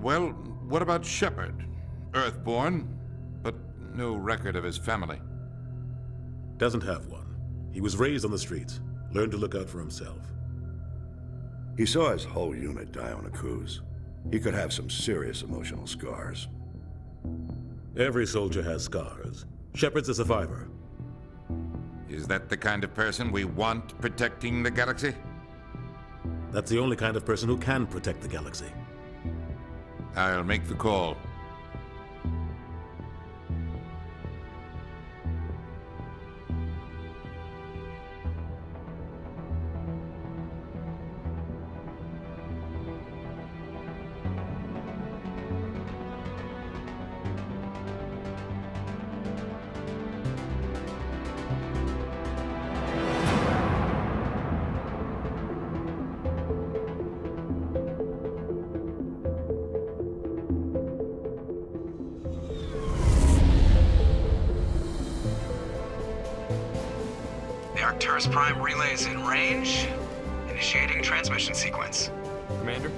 Well, what about Shepard? Earthborn, but no record of his family. Doesn't have one. He was raised on the streets. Learned to look out for himself. He saw his whole unit die on a cruise. He could have some serious emotional scars. Every soldier has scars. Shepard's a survivor. Is that the kind of person we want protecting the galaxy? That's the only kind of person who can protect the galaxy. I'll make the call. Arcturus Prime relay is in range. Initiating transmission sequence. Commander?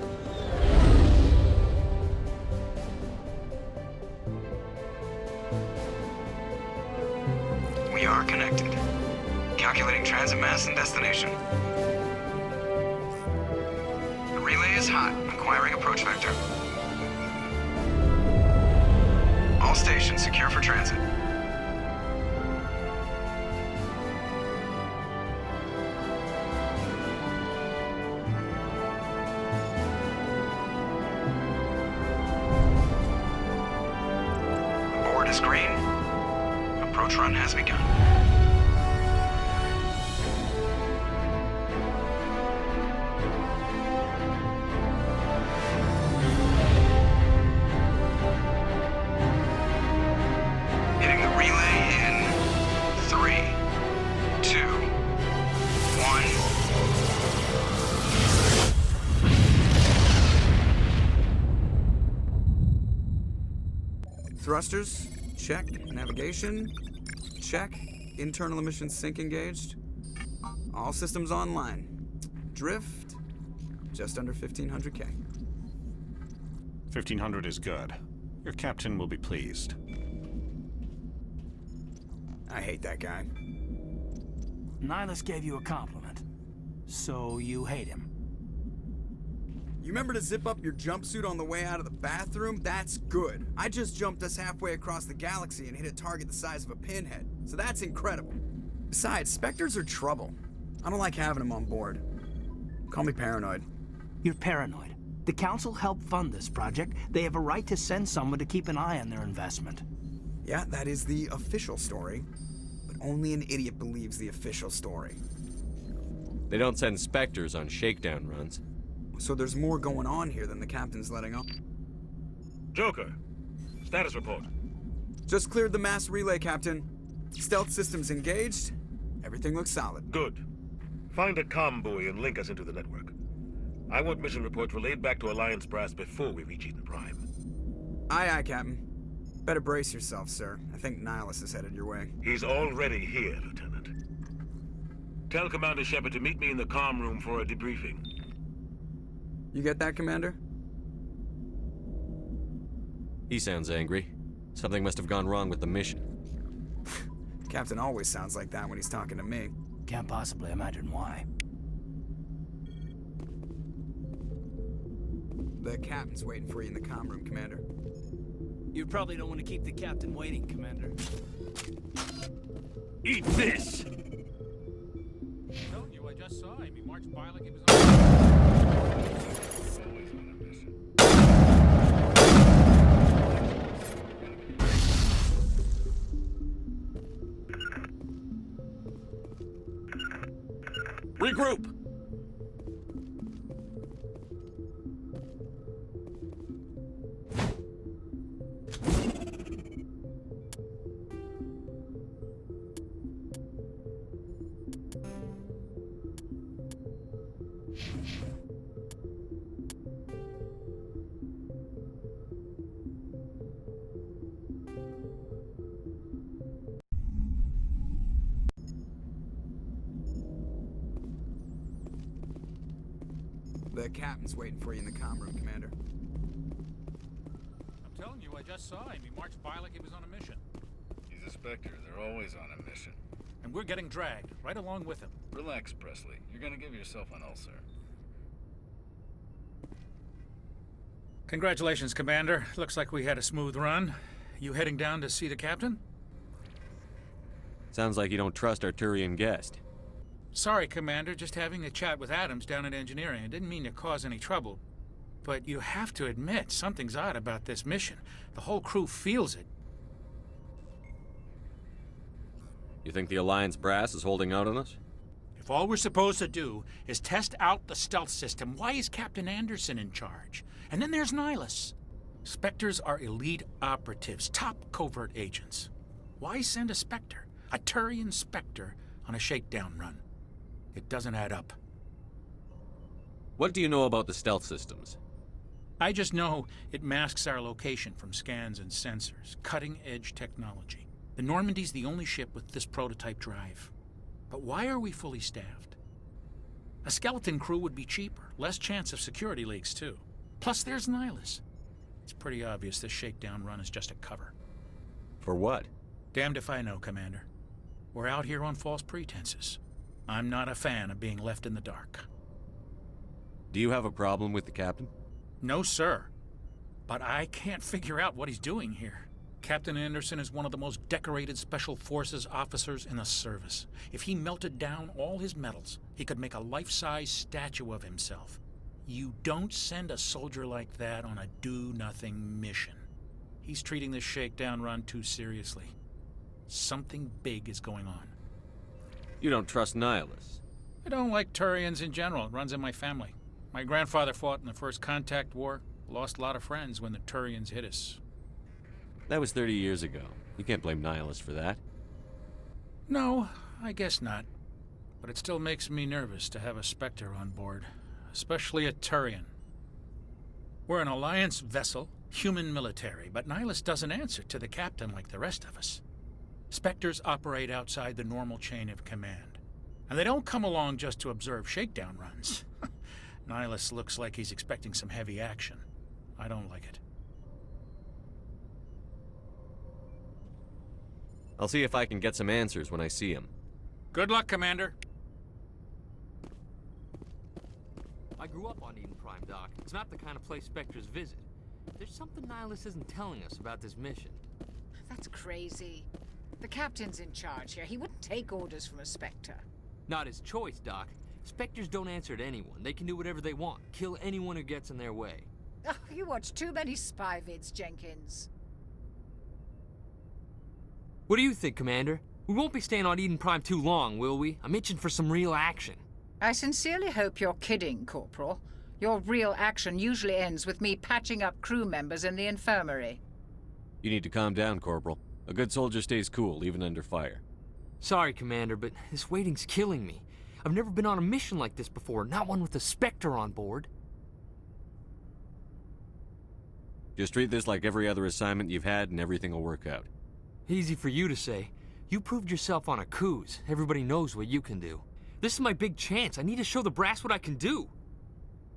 We are connected. Calculating transit mass and destination. The relay is hot. Acquiring approach vector. All stations secure for transit. Is green. Approach run has begun. Hitting the relay in 3, 2, 1. Thrusters. Check. Navigation. Check. Internal emissions sync engaged. All systems online. Drift. Just under 1,500K. 1,500 is good. Your captain will be pleased. I hate that guy. Nihilus gave you a compliment. So you hate him. You remember to zip up your jumpsuit on the way out of the bathroom? That's good. I just jumped us halfway across the galaxy and hit a target the size of a pinhead. So that's incredible. Besides, Spectres are trouble. I don't like having them on board. Call me paranoid. You're paranoid. The Council helped fund this project. They have a right to send someone to keep an eye on their investment. Yeah, that is the official story. But only an idiot believes the official story. They don't send Spectres on shakedown runs. So there's more going on here than the captain's letting on. Joker, status report. Just cleared the mass relay, Captain. Stealth systems engaged. Everything looks solid. Good. Find a comm buoy and link us into the network. I want mission reports relayed back to Alliance brass before we reach Eden Prime. Aye, aye, Captain. Better brace yourself, sir. I think Nihilus is headed your way. He's already here, Lieutenant. Tell Commander Shepard to meet me in the comm room for a debriefing. You get that, Commander? He sounds angry. Something must have gone wrong with the mission. Captain always sounds like that when he's talking to me. Can't possibly imagine why. The captain's waiting for you in the comm room, Commander. You probably don't want to keep the captain waiting, Commander. Eat this! Told you, I just saw him. He marched by like he was Regroup! The captain's waiting for you in the comm room, Commander. telling you, I just saw him. He marched by like he was on a mission. He's a Spectre. They're always on a mission. And we're getting dragged, right along with him. Relax, Presley. You're gonna give yourself an ulcer. Congratulations, Commander. Looks like we had a smooth run. You heading down to see the captain? Sounds like you don't trust our Turian guest. Sorry, Commander. Just having a chat with Adams down at engineering. I didn't mean to cause any trouble. But you have to admit, something's odd about this mission. The whole crew feels it. You think the Alliance brass is holding out on us? If all we're supposed to do is test out the stealth system, why is Captain Anderson in charge? And then there's Nihilus. Spectres are elite operatives, top covert agents. Why send a Spectre, a Turian Spectre, on a shakedown run? It doesn't add up. What do you know about the stealth systems? I just know it masks our location from scans and sensors. Cutting-edge technology. The Normandy's the only ship with this prototype drive. But why are we fully staffed? A skeleton crew would be cheaper. Less chance of security leaks, too. Plus, there's Nihilus. It's pretty obvious this shakedown run is just a cover. For what? Damned if I know, Commander. We're out here on false pretenses. I'm not a fan of being left in the dark. Do you have a problem with the captain? No, sir. But I can't figure out what he's doing here. Captain Anderson is one of the most decorated Special Forces officers in the service. If he melted down all his medals, he could make a life-size statue of himself. You don't send a soldier like that on a do-nothing mission. He's treating this shakedown run too seriously. Something big is going on. You don't trust Nihilus? I don't like Turians in general. It runs in my family. My grandfather fought in the First Contact War. Lost a lot of friends when the Turians hit us. That was 30 years ago. You can't blame Nihilus for that. No, I guess not. But it still makes me nervous to have a Spectre on board. Especially a Turian. We're an Alliance vessel, human military, but Nihilus doesn't answer to the captain like the rest of us. Spectres operate outside the normal chain of command. And they don't come along just to observe shakedown runs. Nihilus looks like he's expecting some heavy action. I don't like it. I'll see if I can get some answers when I see him. Good luck, Commander. I grew up on Eden Prime, Doc. It's not the kind of place Spectres visit. There's something Nihilus isn't telling us about this mission. That's crazy. The captain's in charge here. He wouldn't take orders from a Spectre. Not his choice, Doc. Spectres don't answer to anyone. They can do whatever they want. Kill anyone who gets in their way. Oh, you watch too many spy vids, Jenkins. What do you think, Commander? We won't be staying on Eden Prime too long, will we? I'm itching for some real action. I sincerely hope you're kidding, Corporal. Your real action usually ends with me patching up crew members in the infirmary. You need to calm down, Corporal. A good soldier stays cool, even under fire. Sorry, Commander, but this waiting's killing me. I've never been on a mission like this before, not one with a Spectre on board. Just treat this like every other assignment you've had and everything will work out. Easy for you to say. You proved yourself on a cruise. Everybody knows what you can do. This is my big chance. I need to show the brass what I can do.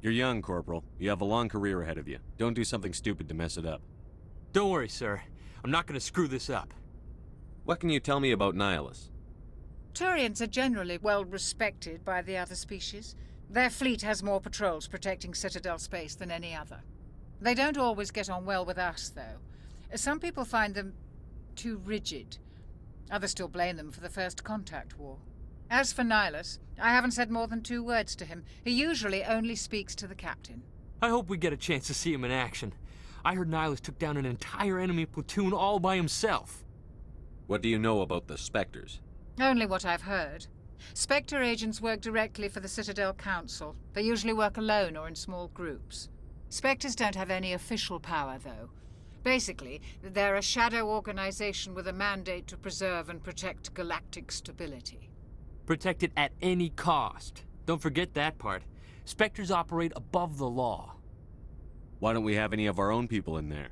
You're young, Corporal. You have a long career ahead of you. Don't do something stupid to mess it up. Don't worry, sir. I'm not going to screw this up. What can you tell me about Nihilus? Turians are generally well respected by the other species. Their fleet has more patrols protecting Citadel space than any other. They don't always get on well with us, though. Some people find them too rigid. Others still blame them for the First Contact War. As for Nihilus, I haven't said more than 2 words to him. He usually only speaks to the captain. I hope we get a chance to see him in action. I heard Nihilus took down an entire enemy platoon all by himself. What do you know about the Spectres? Only what I've heard. Spectre agents work directly for the Citadel Council. They usually work alone or in small groups. Spectres don't have any official power, though. Basically, they're a shadow organization with a mandate to preserve and protect galactic stability. Protect it at any cost. Don't forget that part. Spectres operate above the law. Why don't we have any of our own people in there?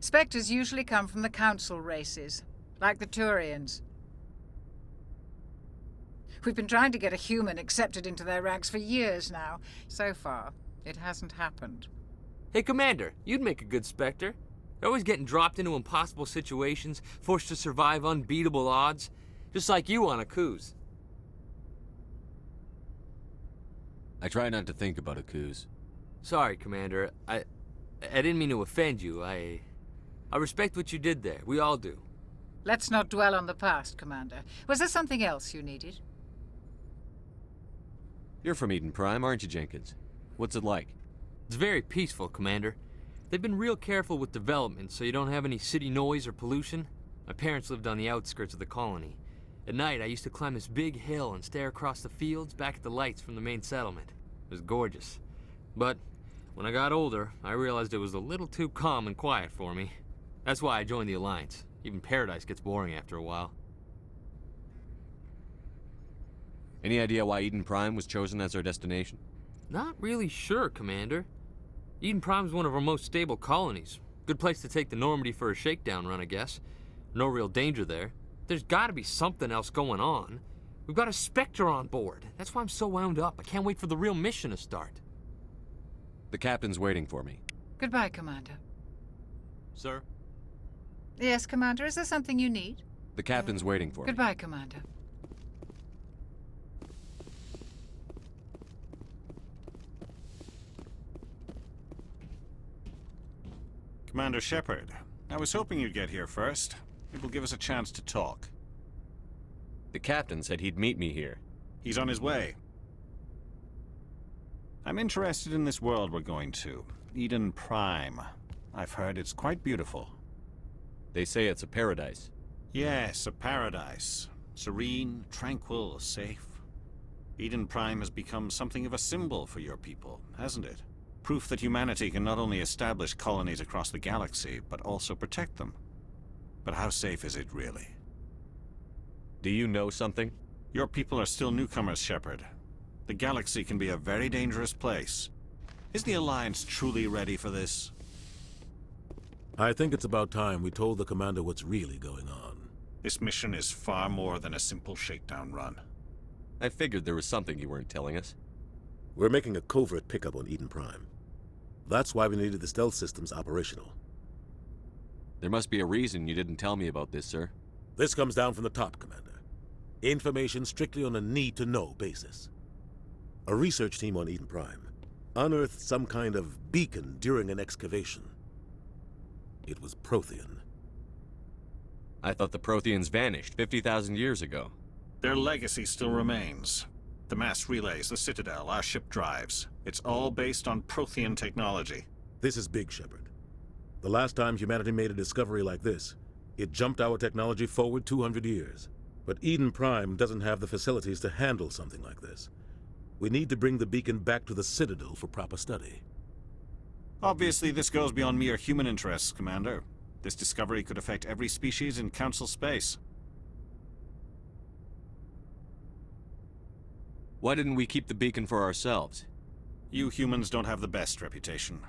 Spectres usually come from the Council races, like the Turians. We've been trying to get a human accepted into their ranks for years now. So far, it hasn't happened. Hey, Commander, you'd make a good Spectre. They're always getting dropped into impossible situations, forced to survive unbeatable odds. Just like you on a cruise. I try not to think about Akuz. Sorry, Commander. I didn't mean to offend you. I respect what you did there. We all do. Let's not dwell on the past, Commander. Was there something else you needed? You're from Eden Prime, aren't you, Jenkins? What's it like? It's very peaceful, Commander. They've been real careful with development, so you don't have any city noise or pollution. My parents lived on the outskirts of the colony. At night, I used to climb this big hill and stare across the fields back at the lights from the main settlement. It was gorgeous. But when I got older, I realized it was a little too calm and quiet for me. That's why I joined the Alliance. Even Paradise gets boring after a while. Any idea why Eden Prime was chosen as our destination? Not really sure, Commander. Eden Prime's one of our most stable colonies. Good place to take the Normandy for a shakedown run, I guess. No real danger there. There's gotta be something else going on. We've got a Spectre on board. That's why I'm so wound up. I can't wait for the real mission to start. The captain's waiting for me. Goodbye, Commander. Sir? Yes, Commander, is there something you need? The captain's waiting for me. Goodbye, Commander. Commander Shepard, I was hoping you'd get here first. It will give us a chance to talk. The captain said he'd meet me here. He's on his way. I'm interested in this world we're going to, Eden Prime. I've heard it's quite beautiful. They say it's a paradise. Yes, a paradise. Serene, tranquil, safe. Eden Prime has become something of a symbol for your people, hasn't it? Proof that humanity can not only establish colonies across the galaxy, but also protect them. But how safe is it really? Do you know something? Your people are still newcomers, Shepard. The galaxy can be a very dangerous place. Is the Alliance truly ready for this? I think it's about time we told the Commander what's really going on. This mission is far more than a simple shakedown run. I figured there was something you weren't telling us. We're making a covert pickup on Eden Prime. That's why we needed the stealth systems operational. There must be a reason you didn't tell me about this, sir. This comes down from the top, Commander. Information strictly on a need-to-know basis. A research team on Eden Prime unearthed some kind of beacon during an excavation. It was Prothean. I thought the Protheans vanished 50,000 years ago. Their legacy still remains. The mass relays, the Citadel, our ship drives. It's all based on Prothean technology. This is big, Shepard. The last time humanity made a discovery like this, it jumped our technology forward 200 years. But Eden Prime doesn't have the facilities to handle something like this. We need to bring the beacon back to the Citadel for proper study. Obviously, this goes beyond mere human interests, Commander. This discovery could affect every species in Council space. Why didn't we keep the beacon for ourselves? You humans don't have the best reputation.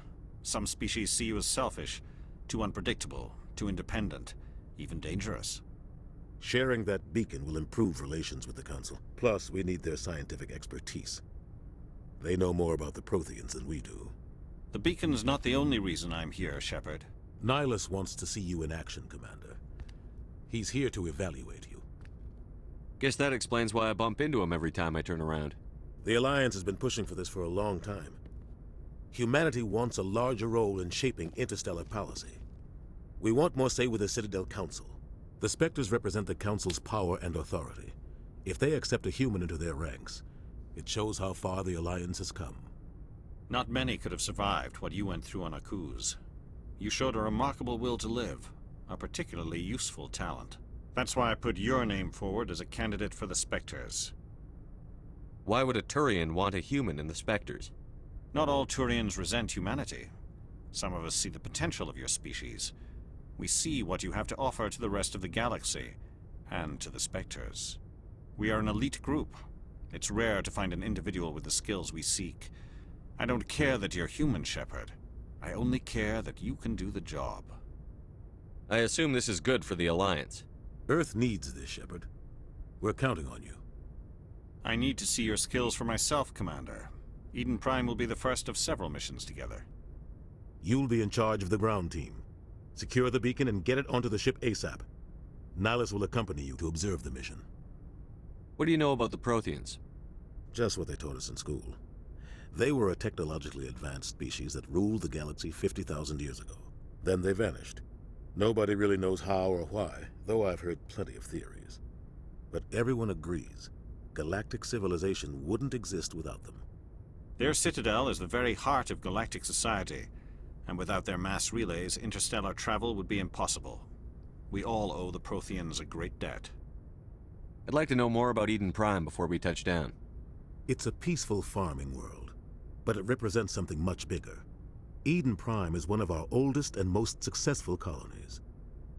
Some species see you as selfish, too unpredictable, too independent, even dangerous. Sharing that beacon will improve relations with the Council. Plus, we need their scientific expertise. They know more about the Protheans than we do. The beacon's not the only reason I'm here, Shepard. Nihilus wants to see you in action, Commander. He's here to evaluate you. Guess that explains why I bump into him every time I turn around. The Alliance has been pushing for this for a long time. Humanity wants a larger role in shaping interstellar policy. We want more say with the Citadel Council. The Spectres represent the Council's power and authority. If they accept a human into their ranks, it shows how far the Alliance has come. Not many could have survived what you went through on Akuz. You showed a remarkable will to live, a particularly useful talent. That's why I put your name forward as a candidate for the Spectres. Why would a Turian want a human in the Spectres? Not all Turians resent humanity. Some of us see the potential of your species. We see what you have to offer to the rest of the galaxy, and to the Spectres. We are an elite group. It's rare to find an individual with the skills we seek. I don't care that you're human, Shepard. I only care that you can do the job. I assume this is good for the Alliance. Earth needs this, Shepard. We're counting on you. I need to see your skills for myself, Commander. Eden Prime will be the first of several missions together. You'll be in charge of the ground team. Secure the beacon and get it onto the ship ASAP. Nihilus will accompany you to observe the mission. What do you know about the Protheans? Just what they taught us in school. They were a technologically advanced species that ruled the galaxy 50,000 years ago. Then they vanished. Nobody really knows how or why, though I've heard plenty of theories. But everyone agrees galactic civilization wouldn't exist without them. Their citadel is the very heart of galactic society, and without their mass relays, interstellar travel would be impossible. We all owe the Protheans a great debt. I'd like to know more about Eden Prime before we touch down. It's a peaceful farming world, but it represents something much bigger. Eden Prime is one of our oldest and most successful colonies.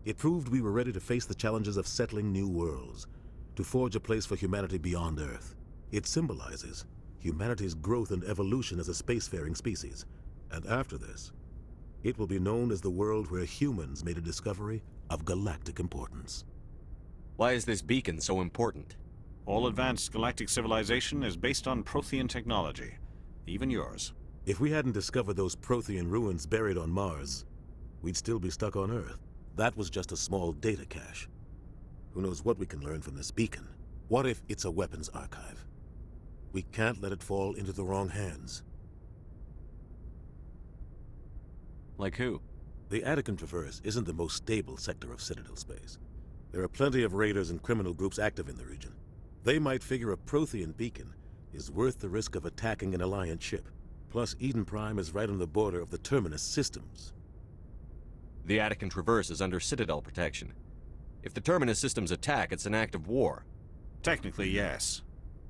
It proved we were ready to face the challenges of settling new worlds, to forge a place for humanity beyond Earth. It symbolizes humanity's growth and evolution as a spacefaring species. And after this, it will be known as the world where humans made a discovery of galactic importance. Why is this beacon so important? All advanced galactic civilization is based on Prothean technology, even yours. If we hadn't discovered those Prothean ruins buried on Mars, we'd still be stuck on Earth. That was just a small data cache. Who knows what we can learn from this beacon? What if it's a weapons archive? We can't let it fall into the wrong hands. Like who? The Attican Traverse isn't the most stable sector of Citadel space. There are plenty of raiders and criminal groups active in the region. They might figure a Prothean beacon is worth the risk of attacking an Alliance ship. Plus, Eden Prime is right on the border of the Terminus systems. The Attican Traverse is under Citadel protection. If the Terminus systems attack, it's an act of war. Technically, yes.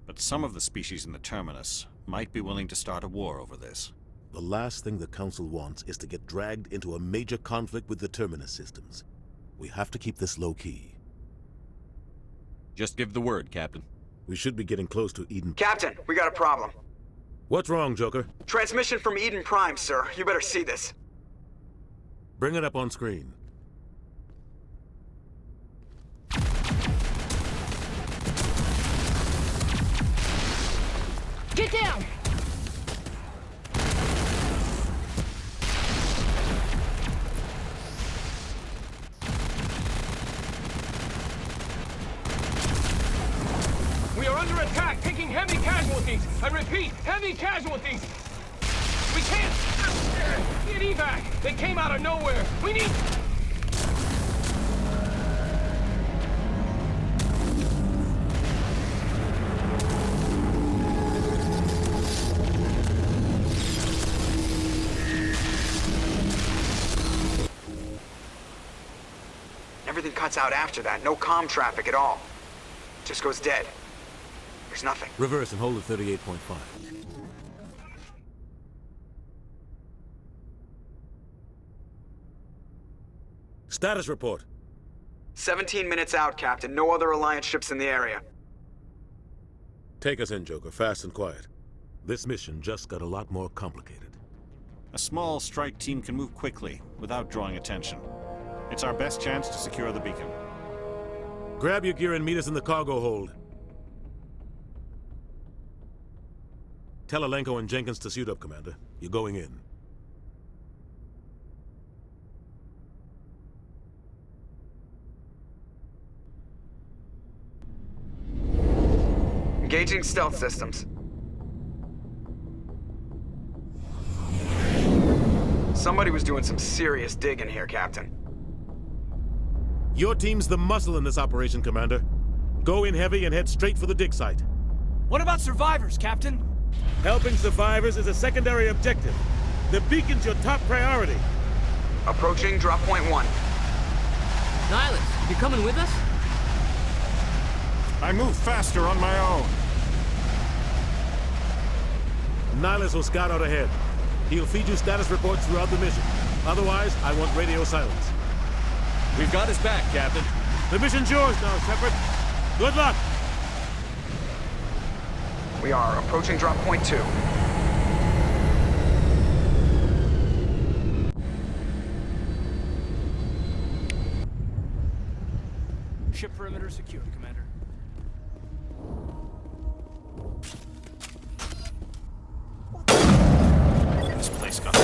But some of the species in the Terminus might be willing to start a war over this. The last thing the Council wants is to get dragged into a major conflict with the Terminus systems. We have to keep this low-key. Just give the word, Captain. We should be getting close to Eden... Captain, we got a problem. What's wrong, Joker? Transmission from Eden Prime, sir. You better see this. Bring it up on screen. Get down! We are under attack, taking heavy casualties. I repeat, heavy casualties. We can't get evac. They came out of nowhere. We need... Everything cuts out after that. No comm traffic at all. Just goes dead. There's nothing. Reverse and hold at 38.5. Status report. 17 minutes out, Captain. No other Alliance ships in the area. Take us in, Joker. Fast and quiet. This mission just got a lot more complicated. A small strike team can move quickly, without drawing attention. It's our best chance to secure the beacon. Grab your gear and meet us in the cargo hold. Tell Alenko and Jenkins to suit up, Commander. You're going in. Engaging stealth systems. Somebody was doing some serious digging here, Captain. Your team's the muscle in this operation, Commander. Go in heavy and head straight for the dig site. What about survivors, Captain? Helping survivors is a secondary objective. The beacon's your top priority. Approaching drop point 1. Nihilus, you coming with us? I move faster on my own. Nihilus will scout out ahead. He'll feed you status reports throughout the mission. Otherwise, I want radio silence. We've got his back, Captain. The mission's yours now, Shepard. Good luck! We are approaching drop point 2. Ship perimeter secured, Commander. This place got...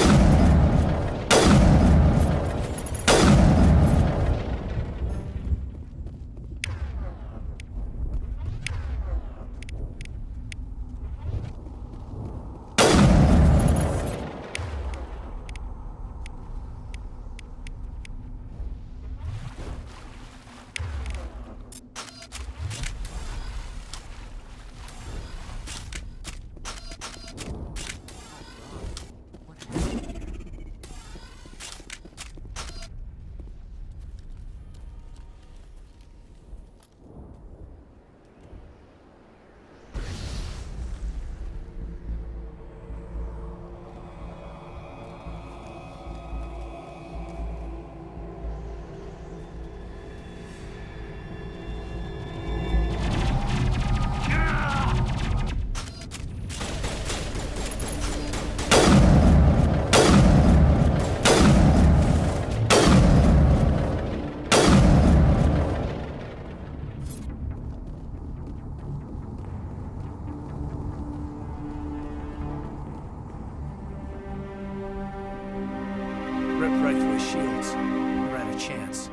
shields. We're at a chance.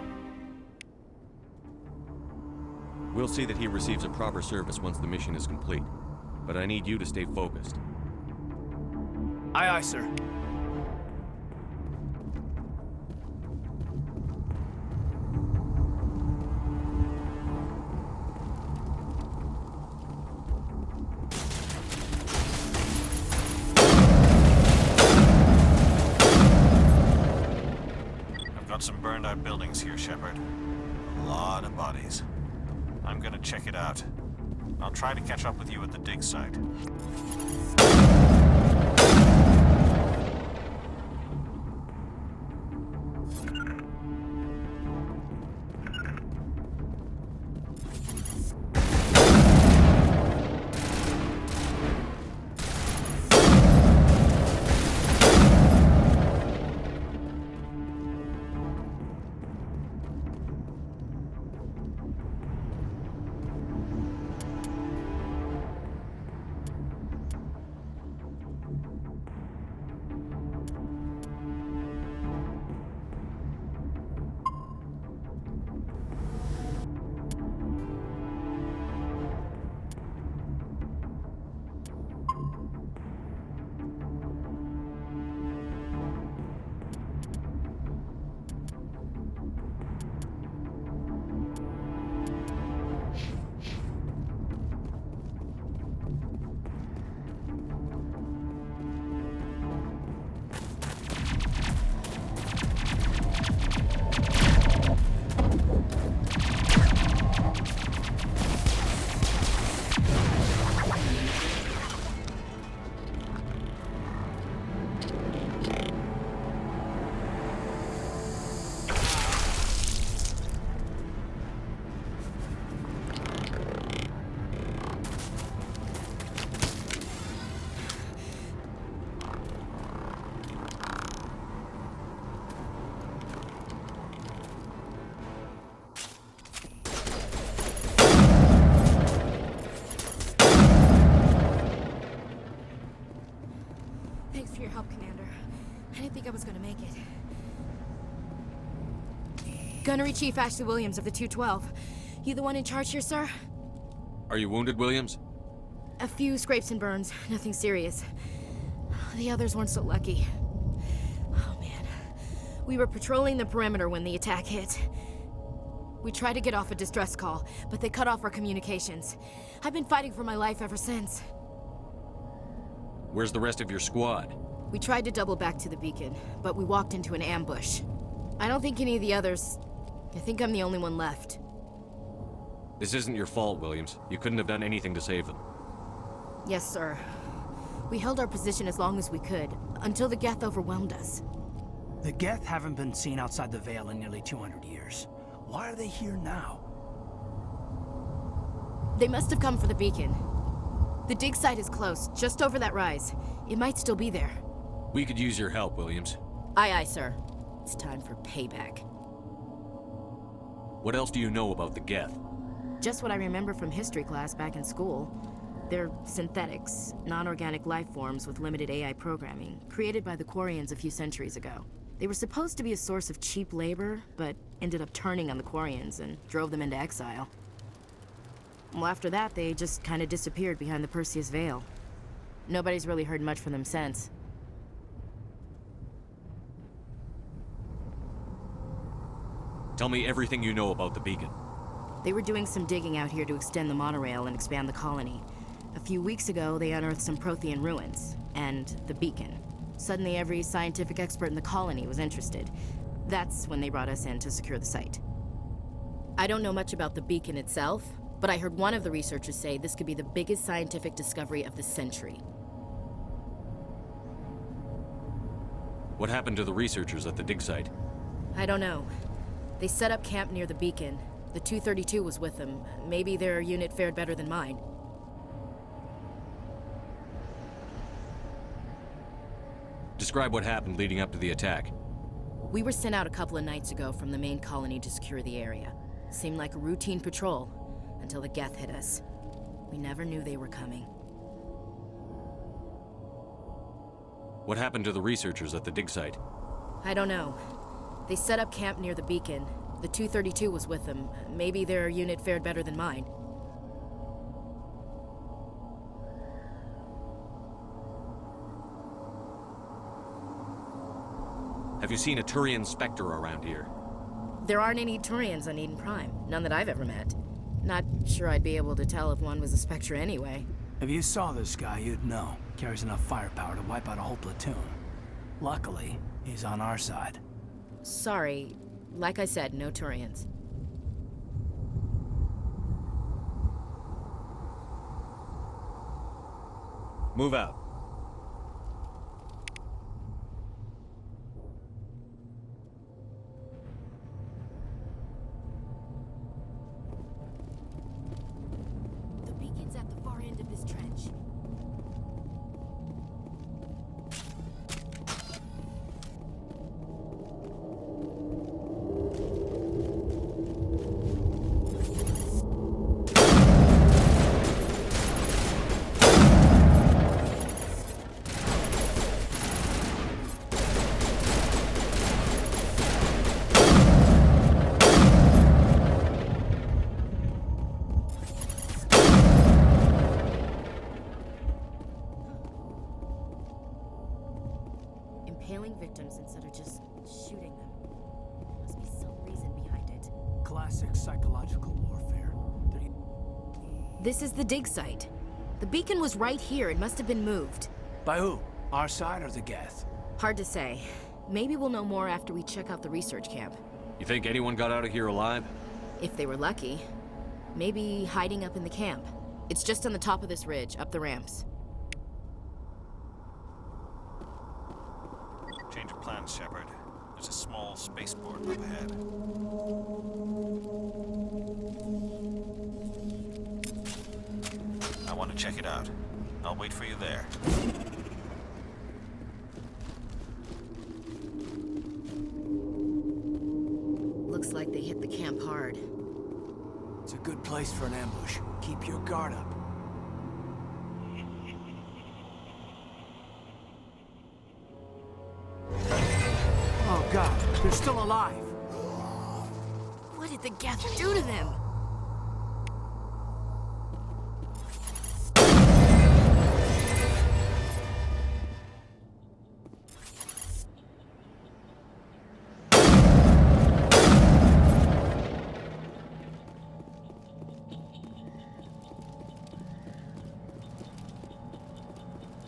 We'll see that he receives a proper service once the mission is complete. But I need you to stay focused. Aye, aye, sir. I've got some burned out buildings here, Shepard. A lot of bodies. I'm gonna check it out. I'll try to catch up with you at the dig site. Thanks for your help, Commander. I didn't think I was gonna make it. Gunnery Chief Ashley Williams of the 212. You the one in charge here, sir? Are you wounded, Williams? A few scrapes and burns, nothing serious. The others weren't so lucky. Oh man. We were patrolling the perimeter when the attack hit. We tried to get off a distress call, but they cut off our communications. I've been fighting for my life ever since. Where's the rest of your squad? We tried to double back to the beacon, but we walked into an ambush. I don't think any of the others... I think I'm the only one left. This isn't your fault, Williams. You couldn't have done anything to save them. Yes, sir. We held our position as long as we could, until the Geth overwhelmed us. The Geth haven't been seen outside the Veil in nearly 200 years. Why are they here now? They must have come for the beacon. The dig site is close, just over that rise. It might still be there. We could use your help, Williams. Aye, aye, sir. It's time for payback. What else do you know about the Geth? Just what I remember from history class back in school. They're synthetics, non-organic life forms with limited AI programming, created by the Quarians a few centuries ago. They were supposed to be a source of cheap labor, but ended up turning on the Quarians and drove them into exile. Well, after that, they just kind of disappeared behind the Perseus Veil. Nobody's really heard much from them since. Tell me everything you know about the beacon. They were doing some digging out here to extend the monorail and expand the colony. A few weeks ago, they unearthed some Prothean ruins, and the beacon. Suddenly, every scientific expert in the colony was interested. That's when they brought us in to secure the site. I don't know much about the beacon itself, but I heard one of the researchers say this could be the biggest scientific discovery of the century. What happened to the researchers at the dig site? I don't know. They set up camp near the beacon. The 232 was with them. Maybe their unit fared better than mine. Describe what happened leading up to the attack. We were sent out a couple of nights ago from the main colony to secure the area. Seemed like a routine patrol, until the Geth hit us. We never knew they were coming. What happened to the researchers at the dig site? I don't know. They set up camp near the beacon. The 232 was with them. Maybe their unit fared better than mine. Have you seen a Turian Spectre around here? There aren't any Turians on Eden Prime. None that I've ever met. Not sure I'd be able to tell if one was a Spectre anyway. If you saw this guy, you'd know. Carries enough firepower to wipe out a whole platoon. Luckily, he's on our side. Sorry. Like I said, no Turians. Move out. The beacon's at the far end of this trench. Impaling victims instead of just shooting them. There must be some reason behind it. Classic psychological warfare. This is the dig site. The beacon was right here. It must have been moved. By who? Our side or the Geth? Hard to say. Maybe we'll know more after we check out the research camp. You think anyone got out of here alive? If they were lucky. Maybe hiding up in the camp. It's just on the top of this ridge, up the ramps. Change of plans, Shepard. There's a small spaceport up ahead. I want to check it out. I'll wait for you there. Looks like they hit the camp hard. It's a good place for an ambush. Keep your guard up. Oh God, they're still alive. What did the Geth do to them?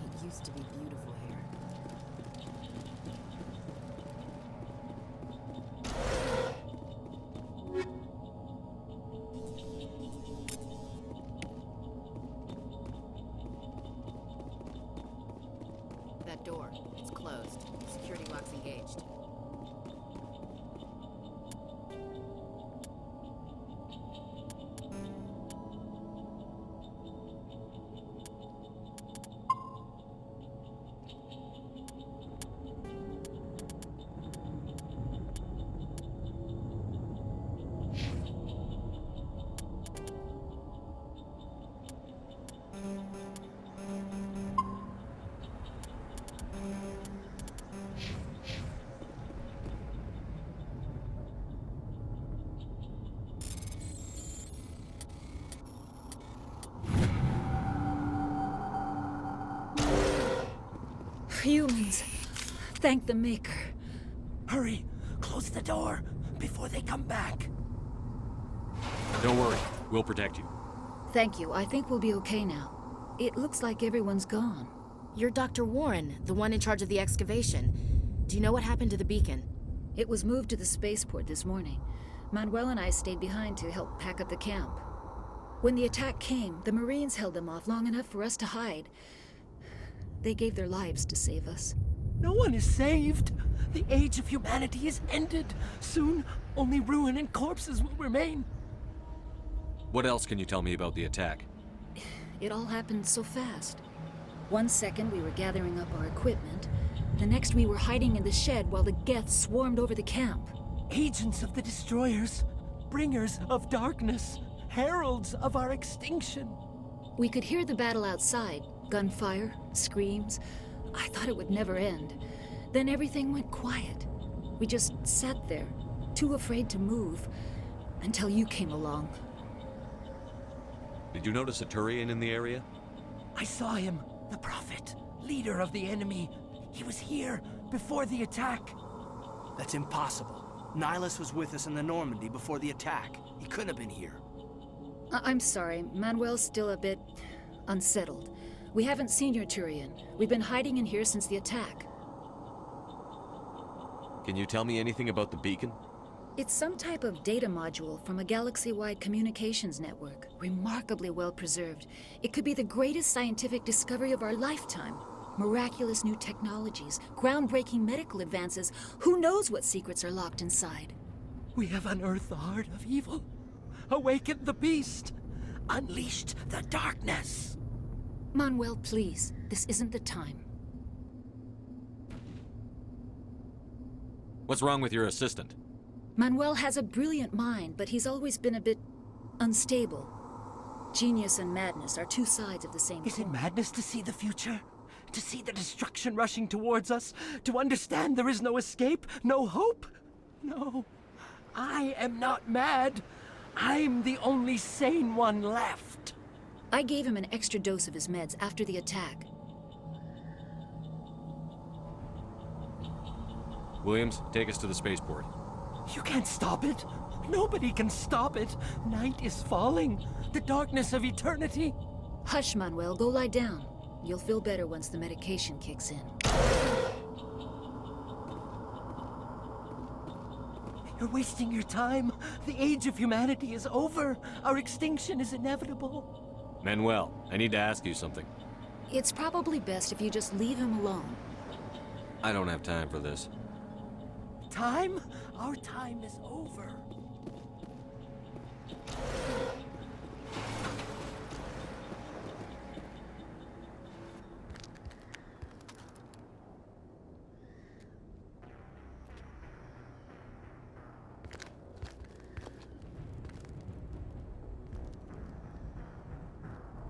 It used to be beautiful here. That door, it's closed. Security lock's engaged. Humans. Thank the Maker. Hurry! Close the door before they come back. Don't worry. We'll protect you. Thank you. I think we'll be okay now. It looks like everyone's gone. You're Dr. Warren, the one in charge of the excavation. Do you know what happened to the beacon? It was moved to the spaceport this morning. Manuel and I stayed behind to help pack up the camp. When the attack came, the Marines held them off long enough for us to hide. They gave their lives to save us. No one is saved. The age of humanity is ended. Soon, only ruin and corpses will remain. What else can you tell me about the attack? It all happened so fast. 1 second we were gathering up our equipment. The next we were hiding in the shed while the Geth swarmed over the camp. Agents of the Destroyers. Bringers of darkness. Heralds of our extinction. We could hear the battle outside. Gunfire, screams. I thought it would never end. Then everything went quiet. We just sat there, too afraid to move, until you came along. Did you notice a Turian in the area? I saw him. The Prophet, leader of the enemy. He was here before the attack. That's impossible. Nihilus was with us in the Normandy before the attack. He couldn't have been here. I'm sorry. Manuel's still a bit unsettled. We haven't seen your Turian. We've been hiding in here since the attack. Can you tell me anything about the beacon? It's some type of data module from a galaxy-wide communications network. Remarkably well preserved. It could be the greatest scientific discovery of our lifetime. Miraculous new technologies, groundbreaking medical advances. Who knows what secrets are locked inside? We have unearthed the heart of evil, awakened the beast, unleashed the darkness. Manuel, please. This isn't the time. What's wrong with your assistant? Manuel has a brilliant mind, but he's always been a bit unstable. Genius and madness are two sides of the same coin. Is it madness to see the future? To see the destruction rushing towards us? To understand there is no escape? No hope? No. I am not mad. I'm the only sane one left. I gave him an extra dose of his meds after the attack. Williams, take us to the spaceport. You can't stop it. Nobody can stop it. Night is falling. The darkness of eternity. Hush, Manuel. Go lie down. You'll feel better once the medication kicks in. You're wasting your time. The age of humanity is over. Our extinction is inevitable. Manuel, I need to ask you something. It's probably best if you just leave him alone. I don't have time for this. Time? Our time is over.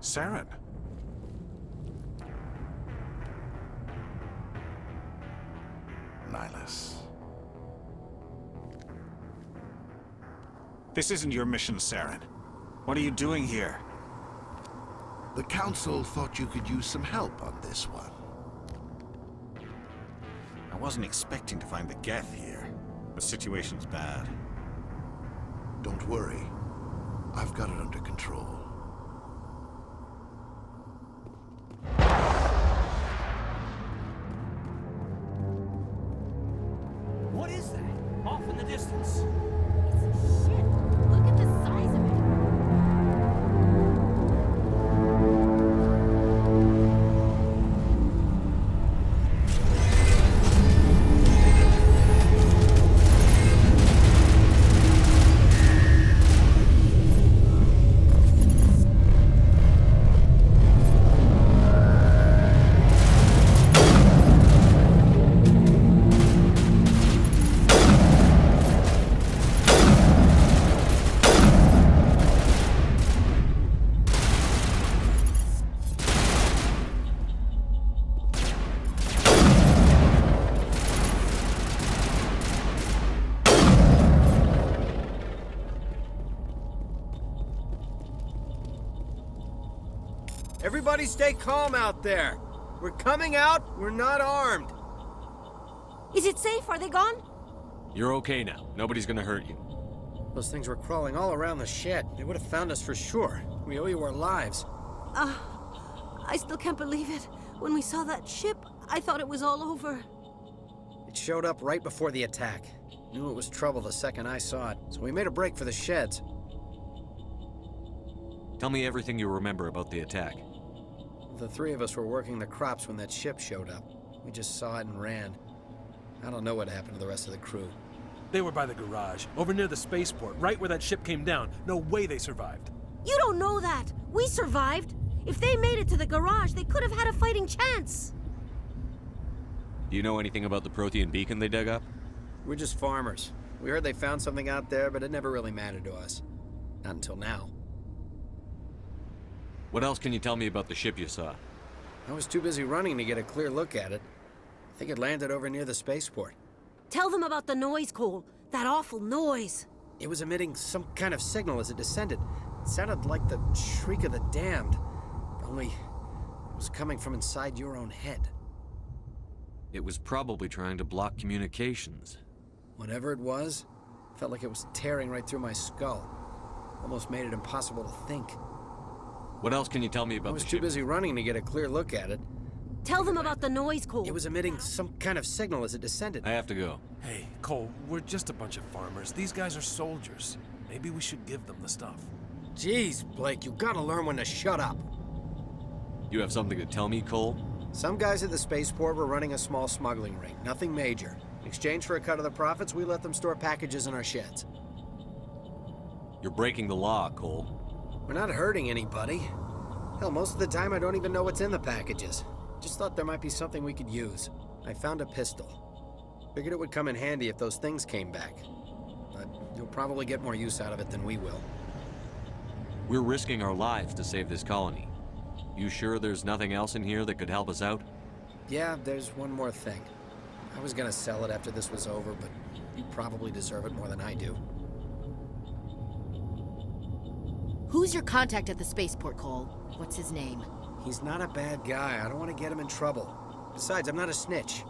Saren. Nihilus. This isn't your mission, Saren. What are you doing here? The Council thought you could use some help on this one. I wasn't expecting to find the Geth here. The situation's bad. Don't worry. I've got it under control. What is that? Off in the distance. Shit! Look at the size of it! Everybody stay calm out there. We're coming out, we're not armed. Is it safe? Are they gone? You're okay now. Nobody's gonna hurt you. Those things were crawling all around the shed. They would have found us for sure. We owe you our lives. I still can't believe it. When we saw that ship, I thought it was all over. It showed up right before the attack. Knew it was trouble the second I saw it, so we made a break for the sheds. Tell me everything you remember about the attack. The three of us were working the crops when that ship showed up. We just saw it and ran. I don't know what happened to the rest of the crew. They were by the garage, over near the spaceport, right where that ship came down. No way they survived. You don't know that. We survived. If they made it to the garage, they could have had a fighting chance. Do you know anything about the Prothean beacon they dug up? We're just farmers. We heard they found something out there, but it never really mattered to us. Not until now. What else can you tell me about the ship you saw? I was too busy running to get a clear look at it. I think it landed over near the spaceport. Tell them about the noise, Cole. That awful noise. It was emitting some kind of signal as it descended. It sounded like the shriek of the damned. Only it was coming from inside your own head. It was probably trying to block communications. Whatever it was, felt like it was tearing right through my skull. Almost made it impossible to think. What else can you tell me about I was the too ship? busy running to get a clear look at it. Tell them about the noise, Cole. It was emitting some kind of signal as it descended. I have to go. Hey, Cole, we're just a bunch of farmers. These guys are soldiers. Maybe we should give them the stuff. Jeez, Blake, you gotta learn when to shut up. You have something to tell me, Cole? Some guys at the spaceport were running a small smuggling ring, nothing major. In exchange for a cut of the profits, we let them store packages in our sheds. You're breaking the law, Cole. We're not hurting anybody. Hell, most of the time I don't even know what's in the packages. Just thought there might be something we could use. I found a pistol. Figured it would come in handy if those things came back. But you'll probably get more use out of it than we will. We're risking our lives to save this colony. You sure there's nothing else in here that could help us out? Yeah, there's one more thing. I was gonna sell it after this was over, but you probably deserve it more than I do. Who's your contact at the spaceport, Cole? What's his name? He's not a bad guy. I don't want to get him in trouble. Besides, I'm not a snitch.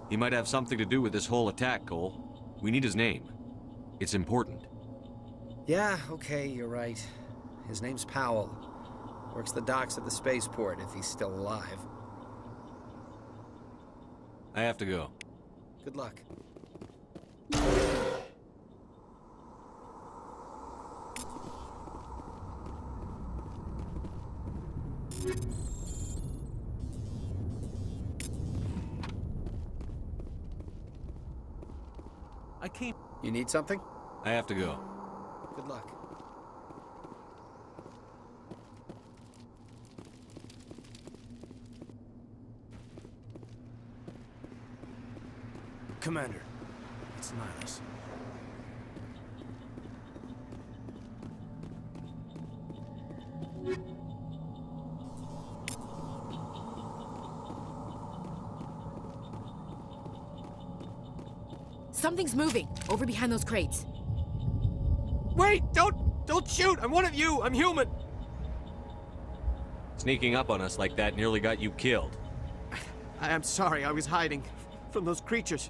He might have something to do with this whole attack, Cole. We need his name. It's important. Yeah, okay, you're right. His name's Powell. Works the docks at the spaceport, if he's still alive. I have to go. Good luck. I came... You need something? I have to go. Good luck. Commander, it's Nihilus. Something's moving, over behind those crates. Wait! Don't shoot! I'm one of you! I'm human! Sneaking up on us like that nearly got you killed. I'm sorry, I was hiding from those creatures.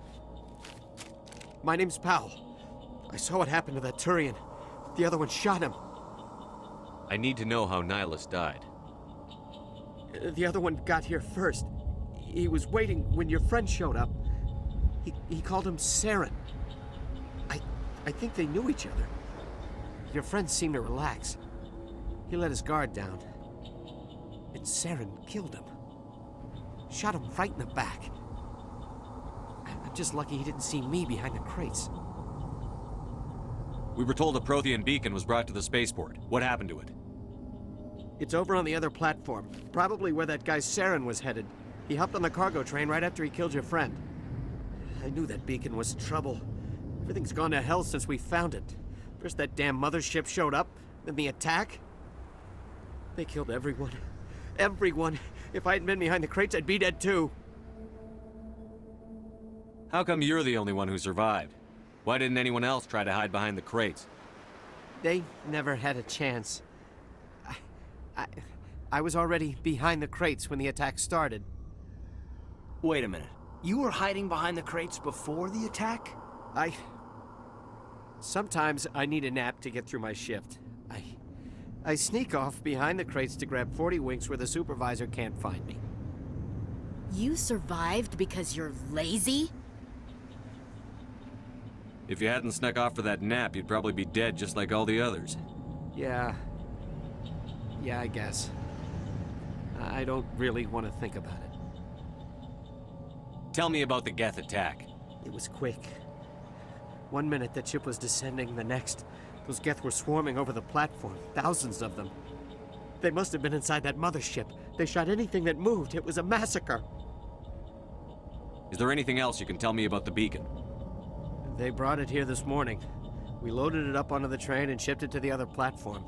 My name's Powell. I saw what happened to that Turian. The other one shot him. I need to know how Nihilus died. The other one got here first. He was waiting when your friend showed up. He called him Saren. I think they knew each other. Your friend seemed to relax. He let his guard down. And Saren killed him. Shot him right in the back. I'm just lucky he didn't see me behind the crates. We were told a Prothean beacon was brought to the spaceport. What happened to it? It's over on the other platform. Probably where that guy Saren was headed. He hopped on the cargo train right after he killed your friend. I knew that beacon was trouble. Everything's gone to hell since we found it. First that damn mothership showed up, then the attack. They killed everyone. Everyone. If I hadn't been behind the crates, I'd be dead too. How come you're the only one who survived? Why didn't anyone else try to hide behind the crates? They never had a chance. I was already behind the crates when the attack started. Wait a minute. You were hiding behind the crates before the attack? Sometimes I need a nap to get through my shift. I sneak off behind the crates to grab 40 winks where the supervisor can't find me. You survived because you're lazy? If you hadn't snuck off for that nap, you'd probably be dead just like all the others. Yeah, I guess. I don't really want to think about it. Tell me about the Geth attack. It was quick. 1 minute that ship was descending, the next, those Geth were swarming over the platform, thousands of them. They must have been inside that mothership. They shot anything that moved. It was a massacre. Is there anything else you can tell me about the beacon? They brought it here this morning. We loaded it up onto the train and shipped it to the other platform.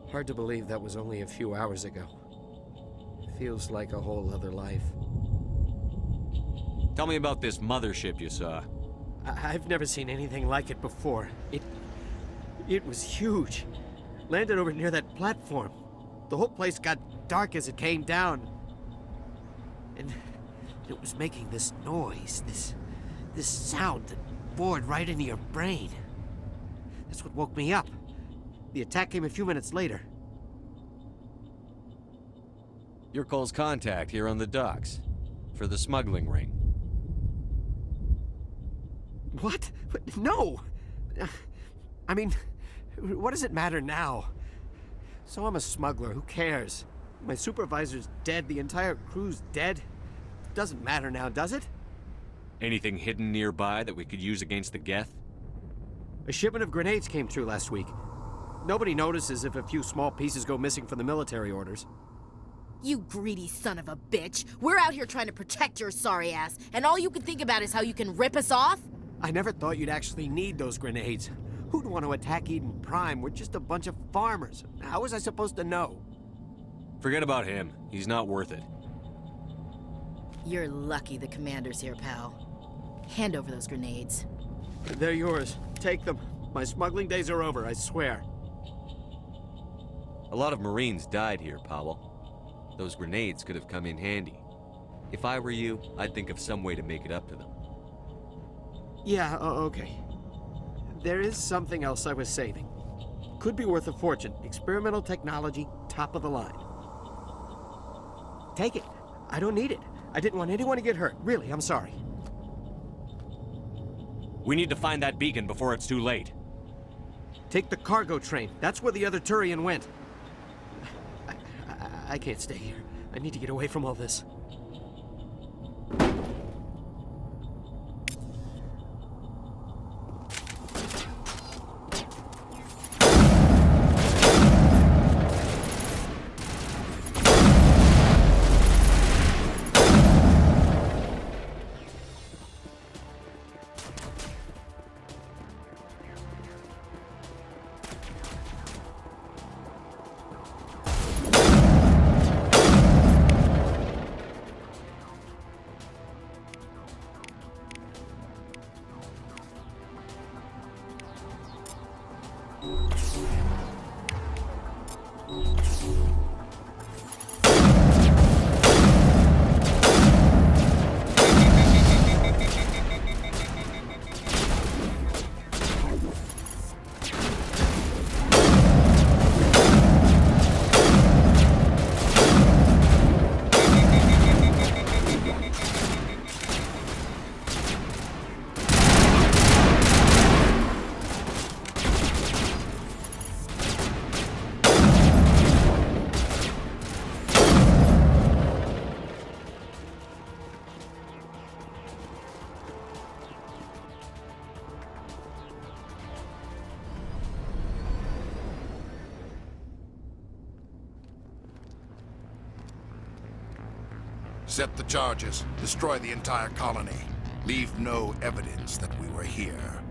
Hard to believe that was only a few hours ago. Feels like a whole other life. Tell me about this mothership you saw. I've never seen anything like it before. It was huge. Landed over near that platform. The whole place got dark as it came down. And it was making this noise, this sound that bored right into your brain. That's what woke me up. The attack came a few minutes later. Your Cole's contact here on the docks. For the smuggling ring. What? No! I mean, what does it matter now? So I'm a smuggler, who cares? My supervisor's dead, the entire crew's dead. Doesn't matter now, does it? Anything hidden nearby that we could use against the Geth? A shipment of grenades came through last week. Nobody notices if a few small pieces go missing from the military orders. You greedy son of a bitch. We're out here trying to protect your sorry ass, and all you can think about is how you can rip us off? I never thought you'd actually need those grenades. Who'd want to attack Eden Prime? We're just a bunch of farmers. How was I supposed to know? Forget about him. He's not worth it. You're lucky the commander's here, pal. Hand over those grenades. They're yours. Take them. My smuggling days are over, I swear. A lot of Marines died here, Powell. Those grenades could have come in handy. If I were you, I'd think of some way to make it up to them. Yeah, okay. There is something else I was saving. Could be worth a fortune. Experimental technology, top of the line. Take it. I don't need it. I didn't want anyone to get hurt. Really, I'm sorry. We need to find that beacon before it's too late. Take the cargo train. That's where the other Turian went. I can't stay here. I need to get away from all this. Set the charges. Destroy the entire colony. Leave no evidence that we were here.